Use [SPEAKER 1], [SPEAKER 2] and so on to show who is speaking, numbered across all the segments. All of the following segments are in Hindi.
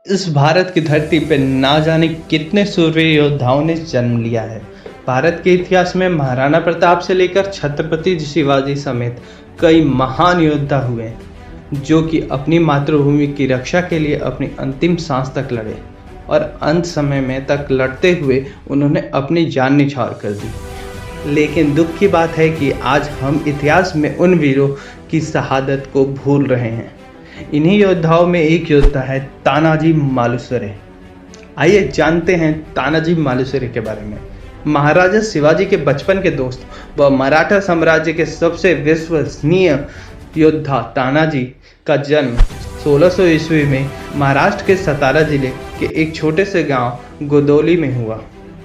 [SPEAKER 1] इस भारत की धरती पे ना जाने कितने सूर्य योद्धाओं ने जन्म लिया है। भारत के इतिहास में महाराणा प्रताप से लेकर छत्रपति शिवाजी समेत कई महान योद्धा हुए हैं, जो कि अपनी मातृभूमि की रक्षा के लिए अपनी अंतिम सांस तक लड़े और अंत समय में तक लड़ते हुए उन्होंने अपनी जान न्यौछावर कर दी। लेकिन दुख की बात है कि आज हम इतिहास में उन वीरों की शहादत को भूल रहे हैं। इन्हीं योद्धाओं में एक योद्धा है तानाजी मालुसरे। आइए जानते हैं तानाजी मालुसरे के बारे में। महाराजा शिवाजी के बचपन के दोस्त व मराठा साम्राज्य के सबसे विश्वसनीय योद्धा तानाजी का जन्म 1600 ईस्वी में महाराष्ट्र के सतारा जिले के एक छोटे से गांव गोदौली में हुआ।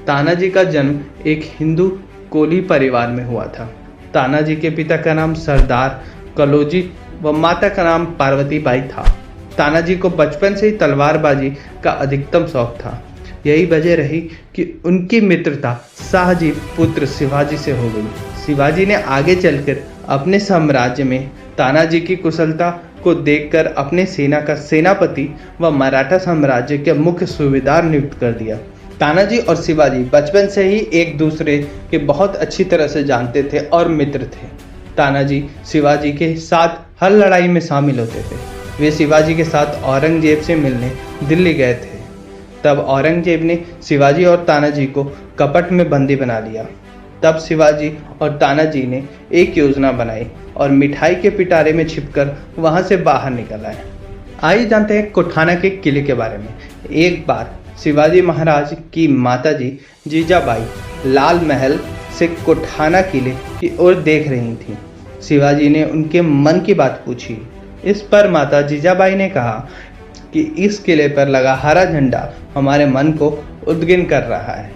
[SPEAKER 1] तानाजी का जन्म एक हिंदू कोली परिवार में हुआ था। तानाजी के पिता का नाम सरदार कलोजी व माता का नाम पार्वती बाई था। तानाजी को बचपन से ही तलवारबाजी का अधिकतम शौक था। यही वजह रही कि उनकी मित्रता शाहजी पुत्र शिवाजी से हो गई। शिवाजी ने आगे चलकर अपने साम्राज्य में तानाजी की कुशलता को देखकर अपने सेना का सेनापति व मराठा साम्राज्य के मुख्य सूबेदार नियुक्त कर दिया। तानाजी और शिवाजी बचपन से ही एक दूसरे के बहुत अच्छी तरह से जानते थे और मित्र थे। तानाजी शिवाजी के साथ हर लड़ाई में शामिल होते थे। वे शिवाजी के साथ औरंगजेब से मिलने दिल्ली गए थे। तब औरंगजेब ने शिवाजी और तानाजी को कपट में बंदी बना लिया। तब शिवाजी और तानाजी ने एक योजना बनाई और मिठाई के पिटारे में छिपकर वहां से बाहर निकल आए। आइए जानते हैं कोठाना के किले के बारे में। एक बार शिवाजी महाराज की माताजी जीजाबाई लाल महल से कोठाना किले की ओर देख रही थीं। शिवाजी ने उनके मन की बात पूछी। इस पर माता जीजाबाई ने कहा कि इस किले पर लगा हरा झंडा हमारे मन को उद्विग्न कर रहा है।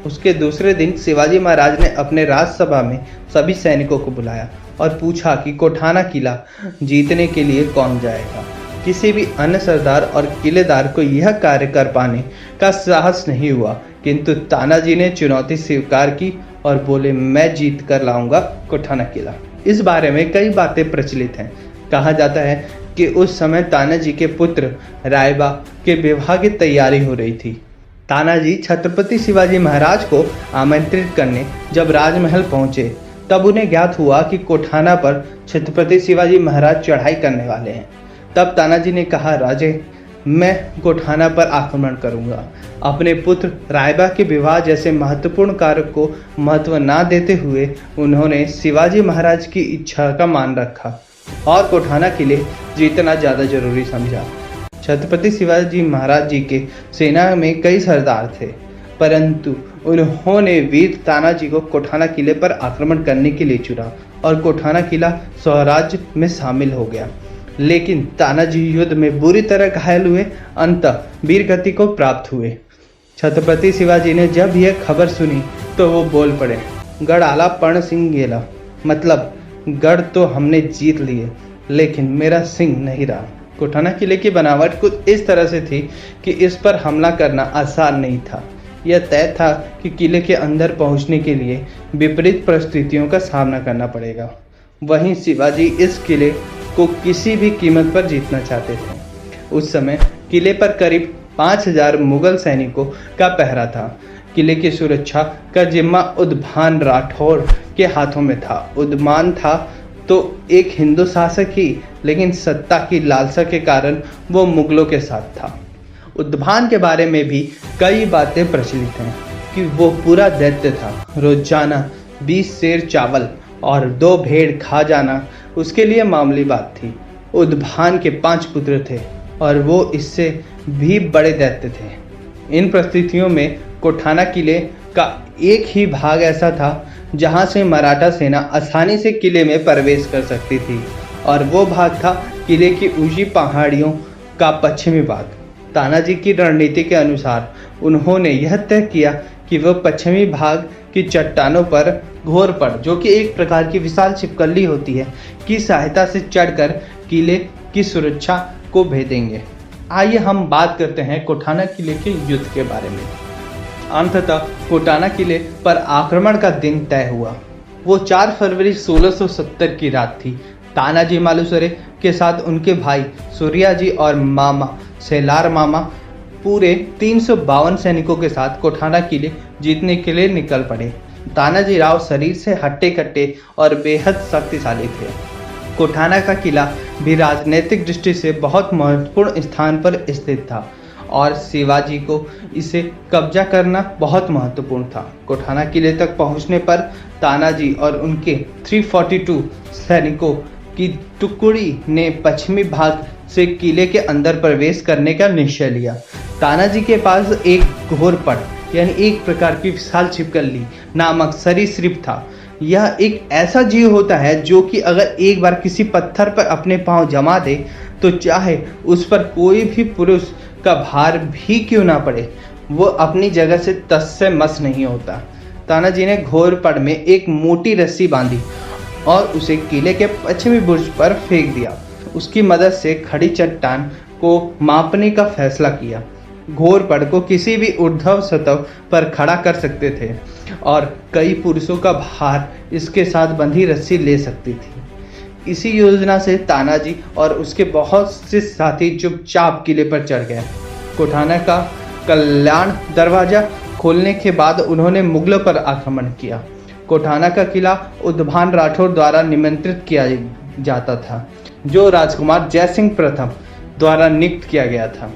[SPEAKER 1] उसके दूसरे दिन शिवाजी महाराज ने अपने राजसभा में सभी सैनिकों को बुलाया और पूछा कि कोठाना किला जीतने के लिए कौन जाएगा। किसी भी अन्य सरदार और किलेदार को यह कार्य कर पाने का साहस नहीं हुआ, किंतु तानाजी ने चुनौती स्वीकार की और बोले, मैं जीत कर लाऊंगा कोठाना किला। इस बारे में कई बातें प्रचलित हैं। कहा जाता है कि उस समय तानाजी के पुत्र रायबा के विवाह की तैयारी हो रही थी। तानाजी छत्रपति शिवाजी महाराज को आमंत्रित करने जब राजमहल पहुंचे, तब उन्हें ज्ञात हुआ कि कोठाना पर छत्रपति शिवाजी महाराज चढ़ाई करने वाले हैं। तब तानाजी ने कहा, राजे, मैं कोठाना पर आक्रमण करूंगा। अपने पुत्र रायबा के विवाह जैसे महत्वपूर्ण कार्य को महत्व ना देते हुए उन्होंने शिवाजी महाराज की इच्छा का मान रखा और कोठाना किले जीतना ज़्यादा जरूरी समझा। छत्रपति शिवाजी महाराज जी के सेना में कई सरदार थे, परंतु उन्होंने वीर तानाजी को कोठाना किले पर आक्रमण करने के लिए चुना और कोठाना किला स्वराज्य में शामिल हो गया। लेकिन तानाजी युद्ध में बुरी तरह घायल हुए, अंततः वीर गति को प्राप्त हुए। छत्रपति शिवाजी ने जब यह खबर सुनी तो वो बोल पड़े, गढ़ आला पर्ण सिंह गेला, मतलब गढ़ तो हमने जीत लिए लेकिन मेरा सिंह नहीं रहा। कोठाना किले की बनावट कुछ इस तरह से थी कि इस पर हमला करना आसान नहीं था। यह तय था कि किले के अंदर पहुंचने के लिए विपरीत परिस्थितियों का सामना करना पड़ेगा। वहीं शिवाजी इस किले को किसी भी कीमत पर जीतना चाहते थे। उस समय किले पर करीब 5000 मुगल सैनिकों का पहरा था। किले की सुरक्षा का जिम्मा उद्भान राठौर के हाथों में था। उद्भान था तो एक हिंदू शासक ही, लेकिन सत्ता की लालसा के कारण वो मुगलों के साथ था। उद्भान के बारे में भी कई बातें प्रचलित हैं कि वो पूरा दैत्य था। रोजाना 20 सेर चावल और 2 भेड़ खा जाना उसके लिए मामूली बात थी। उद्भान के 5 पुत्र थे और वो इससे भी बड़े दैत्य थे। इन परिस्थितियों में कोठाना किले का एक ही भाग ऐसा था जहां से मराठा सेना आसानी से किले में प्रवेश कर सकती थी, और वो भाग था किले की ऊंची पहाड़ियों का पश्चिमी भाग। तानाजी की रणनीति के अनुसार उन्होंने यह तय किया कि वह पश्चिमी भाग की चट्टानों पर घोरपड़, जो कि एक प्रकार की विशाल छिपकली होती है, की सहायता से चढ़कर किले की सुरक्षा को भेदेंगे। आइए हम बात करते हैं कोठाना किले के युद्ध के बारे में। अंततः कोठाना किले पर आक्रमण का दिन तय हुआ। वो 4 फरवरी 1670 की रात थी। तानाजी मालुसरे के साथ उनके भाई सूर्याजी और मामा सेलार मामा पूरे 352 सैनिकों के साथ कोठाना किले जीतने के लिए निकल पड़े। तानाजी राव शरीर से हट्टे कट्टे और बेहद शक्तिशाली थे। कोठाना का किला भी राजनीतिक दृष्टि से बहुत महत्वपूर्ण स्थान पर स्थित था और शिवाजी को इसे कब्जा करना बहुत महत्वपूर्ण था। कोठाना किले तक पहुंचने पर तानाजी और उनके 342 सैनिकों की टुकड़ी ने पश्चिमी भाग से किले के अंदर प्रवेश करने का निश्चय लिया। तानाजी के पास एक घोरपड़ यानी एक प्रकार की विशाल छिपकली नामक सरीसृप था। यह एक ऐसा जीव होता है जो कि अगर एक बार किसी पत्थर पर अपने पांव जमा दे तो चाहे उस पर कोई भी पुरुष का भार भी क्यों ना पड़े, वो अपनी जगह से तस से मस नहीं होता। तानाजी ने घोरपड़ में एक मोटी रस्सी बांधी और उसे किले के पश्चिमी बुर्ज पर फेंक दिया। उसकी मदद से खड़ी चट्टान को मापने का फैसला किया। घोरपड़ को किसी भी ऊर्ध्व सतह पर खड़ा कर सकते थे और कई पुरुषों का भार इसके साथ बंधी रस्सी ले सकती थी। इसी योजना से तानाजी और उसके बहुत से साथी चुपचाप किले पर चढ़ गए। कोठाना का कल्याण दरवाजा खोलने के बाद उन्होंने मुगलों पर आक्रमण किया। कोठाना का किला उद्भान राठौर द्वारा नियंत्रित किया जाता था, जो राजकुमार जयसिंह प्रथम द्वारा नियुक्त किया गया था।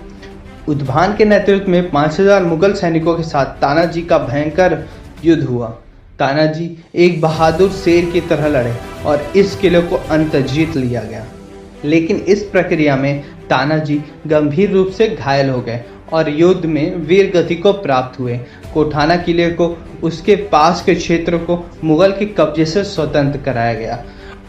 [SPEAKER 1] उद्भान के नेतृत्व में 5000 मुगल सैनिकों के साथ तानाजी का भयंकर युद्ध हुआ। तानाजी एक बहादुर शेर की तरह लड़े और इस किले को अंत जीत लिया गया। लेकिन इस प्रक्रिया में तानाजी गंभीर रूप से घायल हो गए और युद्ध में वीर गति को प्राप्त हुए। कोठाना किले को उसके पास के क्षेत्र को मुगल के कब्जे से स्वतंत्र कराया गया।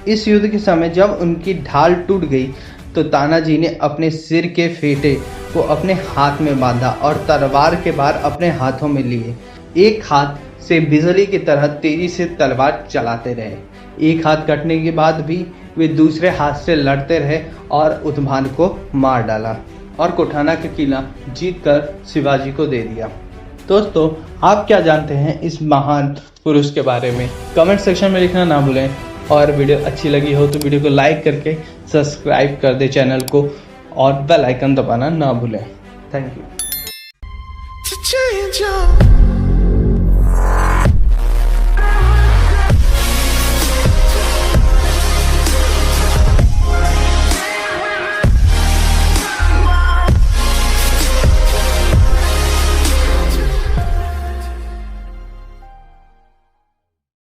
[SPEAKER 1] इस युद्ध के समय जब उनकी ढाल टूट गई तो तानाजी ने अपने सिर के फेंटे को अपने हाथ में बांधा और तलवार के बार अपने हाथों में लिए। एक हाथ से बिजली की तरह तेजी से तलवार चलाते रहे। एक हाथ कटने के बाद भी वे दूसरे हाथ से लड़ते रहे और उद्भान को मार डाला और कोठाना का किला जीतकर शिवाजी को दे दिया। दोस्तों, आप क्या जानते हैं इस महान पुरुष के बारे में? कमेंट सेक्शन में लिखना ना भूलें और वीडियो अच्छी लगी हो तो वीडियो को लाइक करके सब्सक्राइब कर दें चैनल को और बेल आइकन दबाना ना भूलें। Thank you.